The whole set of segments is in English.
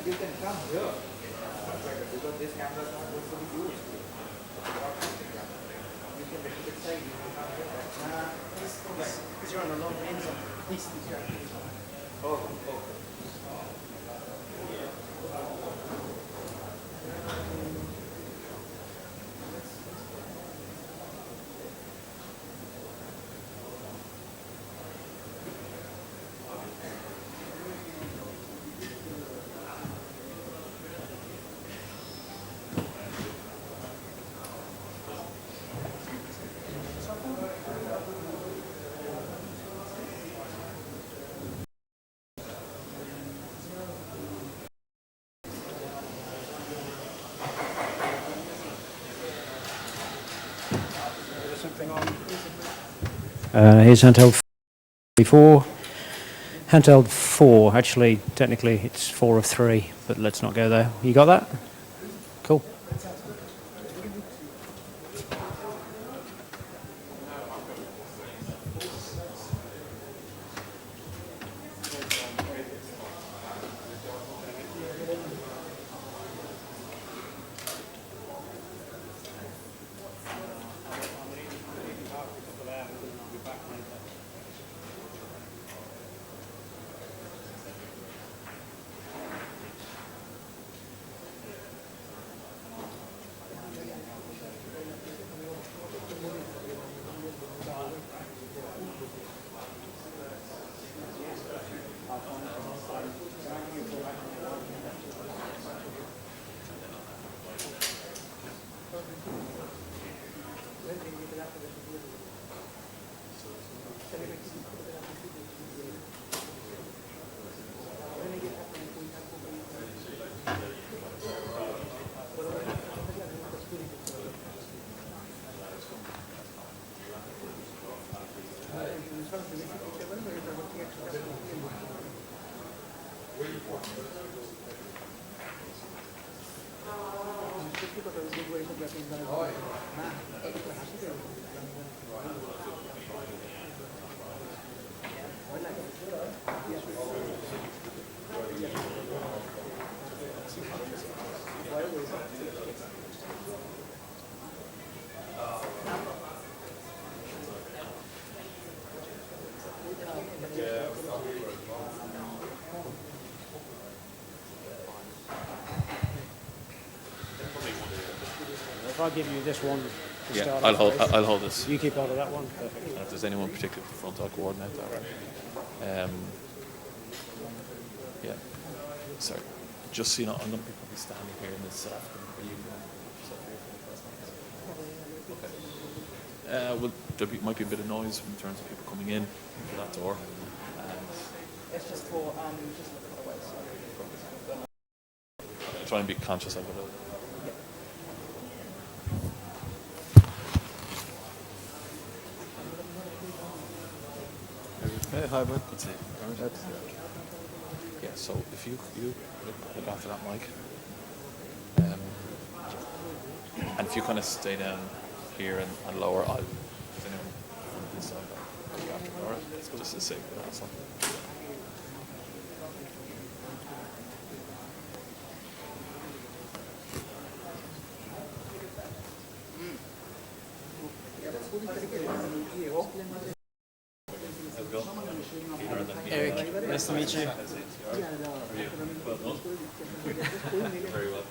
You can come here because this camera is not going to be used. You can make it side. Because you're on a long range of distance here. Oh. Here's handheld 4. Handheld 4, actually, technically it's 4 of 3, but let's not go there. You got that? Cool. If I give you this one, yeah, I'll hold this. You keep hold of that one. Perfect. And if there's anyone particular at the front, I'll coordinate that. Yeah. Sorry. Just so you know, I'm going to be probably standing here in this afternoon. Are you going to sit here for the first time? Okay. Well, there might be a bit of noise in terms of people coming in through that door. It's just for just look at the way. Try and be conscious of it. Hey, hi, bud. Good to see you. Yeah, so if you look after that mic, and if you kind of stay down here and lower, I'll, if anyone from this side, I'll look after it, alright? It's just to save the hassle. Eric, nice to meet you. Very well.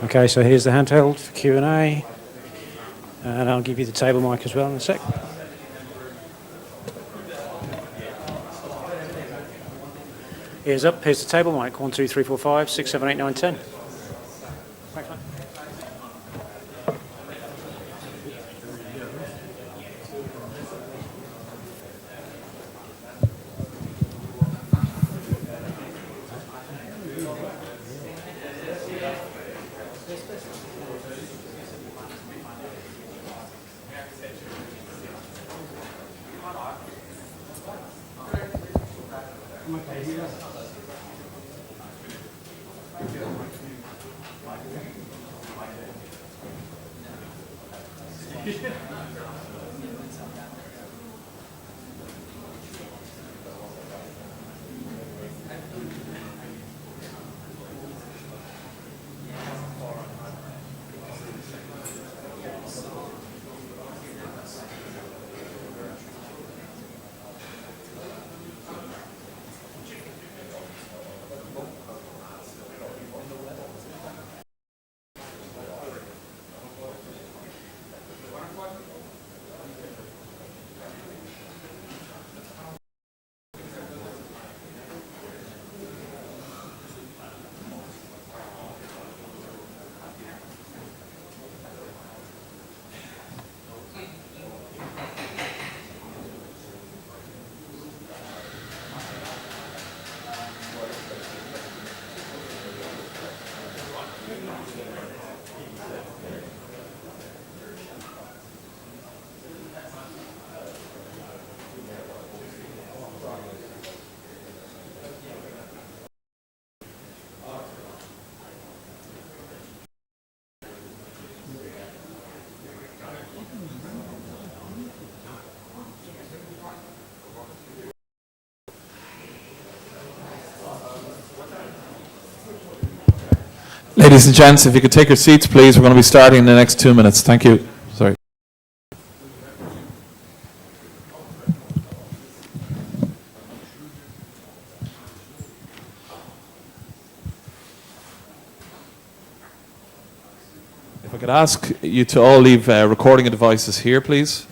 Okay, so here's the handheld for Q&A, and I'll give you the table mic as well in a sec. Ears up, here's the table mic. 1, 2, 3, 4, 5, 6, 7, 8, 9, 10. Thanks, mate. Ladies and gents, if you could take your seats, please. We're going to be starting in the next 2 minutes. Thank you. Sorry. If I could ask you to all leave recording devices here, please.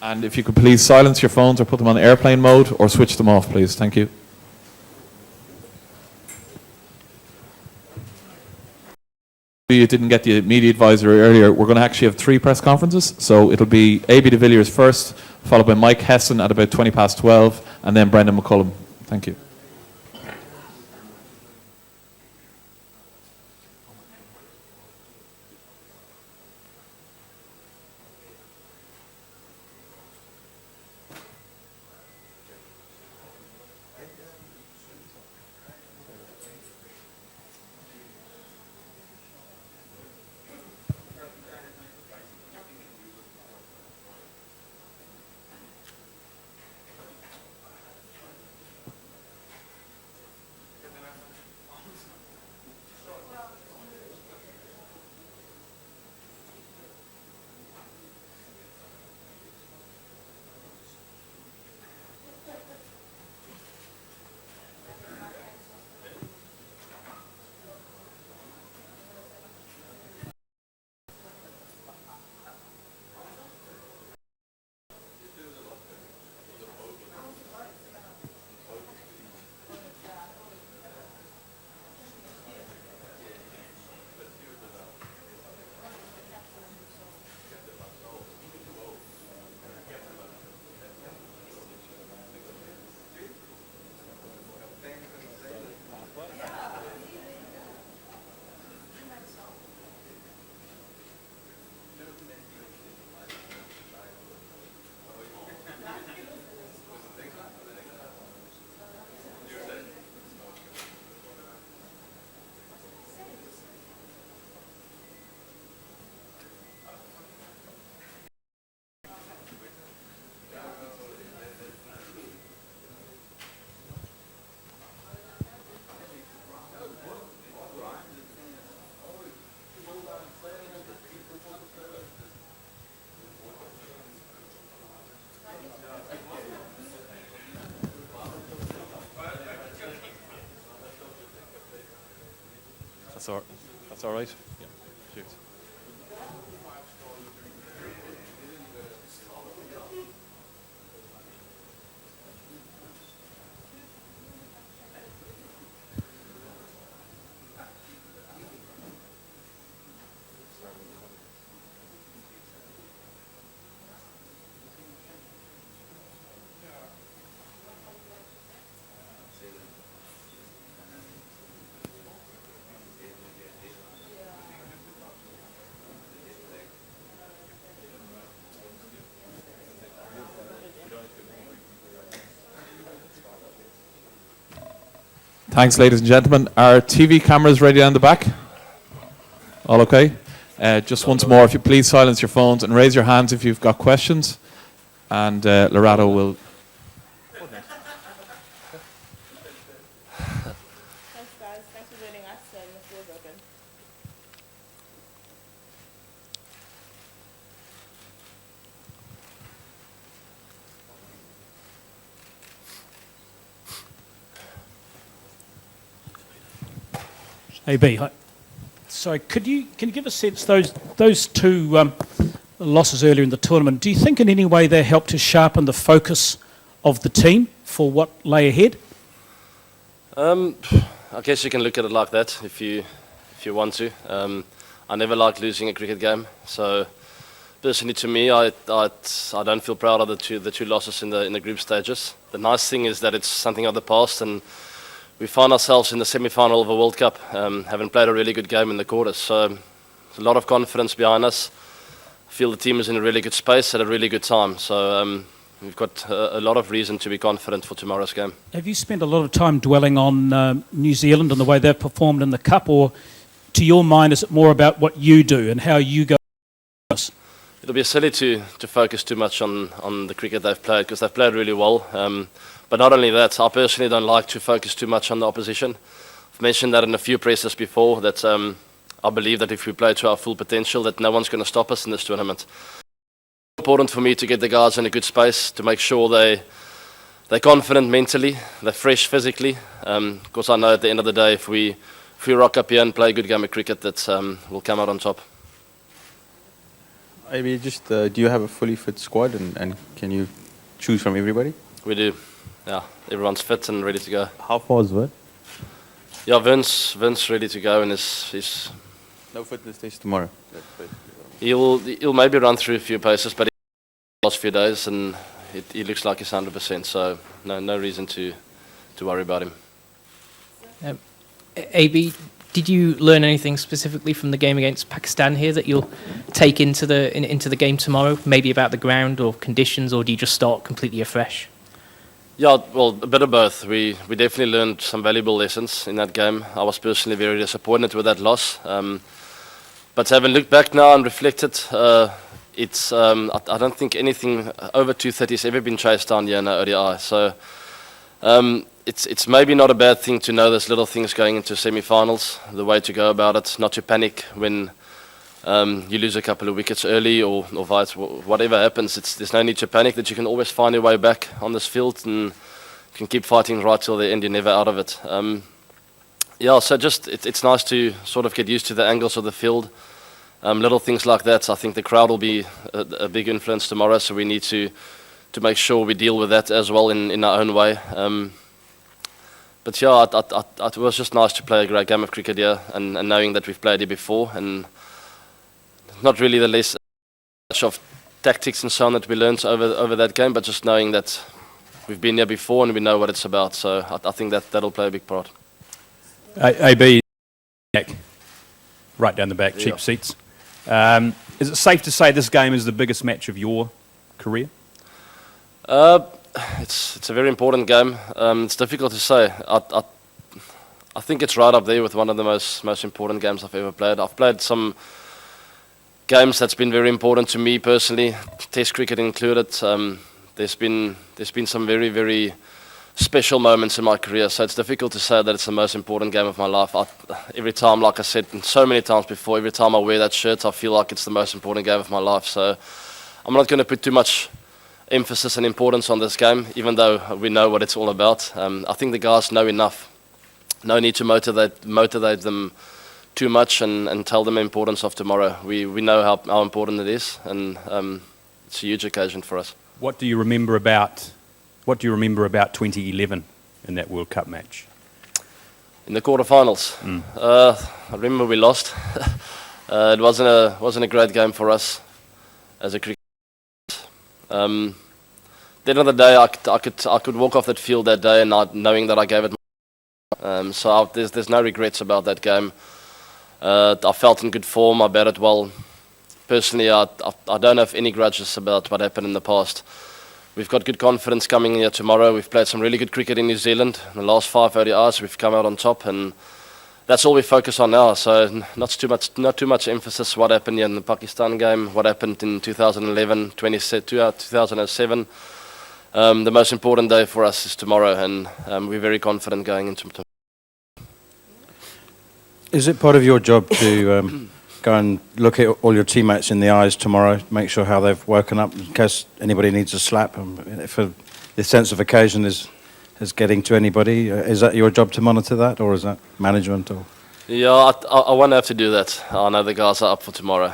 And if you could please silence your phones or put them on airplane mode or switch them off, please. Thank you. You didn't get the media advisory earlier. We're going to actually have 3 press conferences. So it'll be A.B. de Villiers first, followed by Mike Hessen at about 12:20, and then Brendan McCullum. Thank you. That's all. That's all right. Yeah. Cheers. Thanks, ladies and gentlemen. Are TV cameras ready down the back? All okay? Just once more, if you please silence your phones and raise your hands if you've got questions. And Lorato will... Thanks, guys. Thanks for joining us, and the floor is open. AB, hi. Sorry, can you give a sense, those two losses earlier in the tournament, do you think in any way they helped to sharpen the focus of the team for what lay ahead? I guess you can look at it like that if you want to. I never like losing a cricket game, so personally to me, I don't feel proud of the two losses in the group stages. The nice thing is that it's something of the past, and we find ourselves in the semi-final of a World Cup, having played a really good game in the quarters. So there's a lot of confidence behind us. I feel the team is in a really good space at a really good time. So we've got a lot of reason to be confident for tomorrow's game. Have you spent a lot of time dwelling on New Zealand and the way they've performed in the Cup, or to your mind is it more about what you do and how you go? It'll be silly to focus too much on the cricket they've played, because they've played really well. But not only that, I personally don't like to focus too much on the opposition. I've mentioned that in a few presses before, that I believe that if we play to our full potential, that no one's going to stop us in this tournament. It's important for me to get the guys in a good space, to make sure they're confident mentally, they're fresh physically. Because I know at the end of the day, if we rock up here and play a good game of cricket, that we'll come out on top. Maybe just, do you have a fully fit squad, and can you choose from everybody? We do. Yeah, everyone's fit and ready to go. How far is Vern? Yeah, Vince ready to go, and he's No fitness test tomorrow. he'll maybe run through a few paces, but the last few days, and he looks like he's 100%. So no reason to worry about him. AB, did you learn anything specifically from the game against Pakistan here that you'll take into the game tomorrow? Maybe about the ground or conditions, or do you just start completely afresh? Yeah, well, a bit of both. We definitely learned some valuable lessons in that game. I was personally very disappointed with that loss. But having looked back now and reflected, it's I don't think anything over 230 has ever been chased down here in the ODI. So it's maybe not a bad thing to know there's little things going into semi-finals, the way to go about it, not to panic when you lose a couple of wickets early or whatever happens. There's no need to panic, that you can always find your way back on this field and you can keep fighting right till the end. You're never out of it. Yeah, so just it's nice to sort of get used to the angles of the field. Little things like that. I think the crowd will be a big influence tomorrow, so we need to make sure we deal with that as well in our own way. But yeah, it was just nice to play a great game of cricket here, and knowing that we've played here before, and not really the less of tactics and so on that we learned over that game, but just knowing that we've been here before and we know what it's about. So I think that'll play a big part. AB, right down the back, cheap Yeah. seats. Is it safe to say this game is the biggest match of your career? It's a very important game. It's difficult to say. I think it's right up there with one of the most important games I've ever played. I've played some games that's been very important to me personally, Test cricket included. There's been some very, very special moments in my career, so it's difficult to say that it's the most important game of my life. Every time, like I said so many times before, every time I wear that shirt, I feel like it's the most important game of my life. So I'm not going to put too much emphasis and importance on this game, even though we know what it's all about. I think the guys know enough. No need to motivate them too much and tell them the importance of tomorrow. We know how important it is, and it's a huge occasion for us. What do you remember about 2011 in that World Cup match? In the quarterfinals, I remember we lost. It wasn't a great game for us as a cricket. The end of the day, I could walk off that field that day and knowing that I gave it. So there's no regrets about that game. I felt in good form. I batted well. Personally, I don't have any grudges about what happened in the past. We've got good confidence coming here tomorrow. We've played some really good cricket in New Zealand. In the last 5 ODIs, we've come out on top, and that's all we focus on now. So not too much emphasis what happened here in the Pakistan game, what happened in 2011, 2007. The most important day for us is tomorrow, and we're very confident going into tomorrow. Is it part of your job to go and look at all your teammates in the eyes tomorrow, make sure how they've woken up in case anybody needs a slap? If the sense of occasion is getting to anybody, is that your job to monitor that, or is that management? Or Yeah, I won't have to do that. I know the guys are up for tomorrow.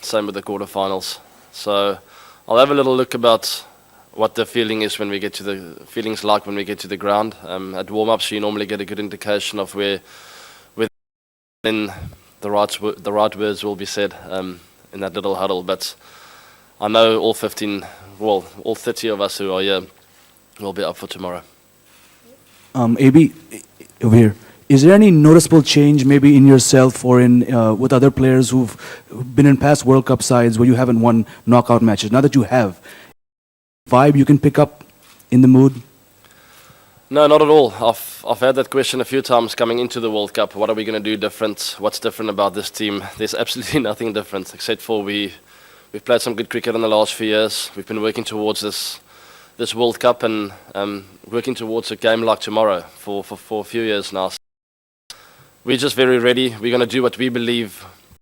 Same with the quarterfinals. So I'll have a little look about what the feeling is when we get to the ground. At warm-ups, you normally get a good indication of where then the right words will be said in that little huddle. But I know all 30 of us who are here will be up for tomorrow. AB, over here. Is there any noticeable change maybe in yourself or in with other players who've been in past World Cup sides where you haven't won knockout matches? Now that you have, vibe you can pick up in the mood? No, not at all. I've had that question a few times coming into the World Cup. What are we going to do different? What's different about this team? There's absolutely nothing different, except for we've played some good cricket in the last few years. We've been working towards this World Cup and working towards a game like tomorrow for a few years now. We're just very ready. We're going to do what we believe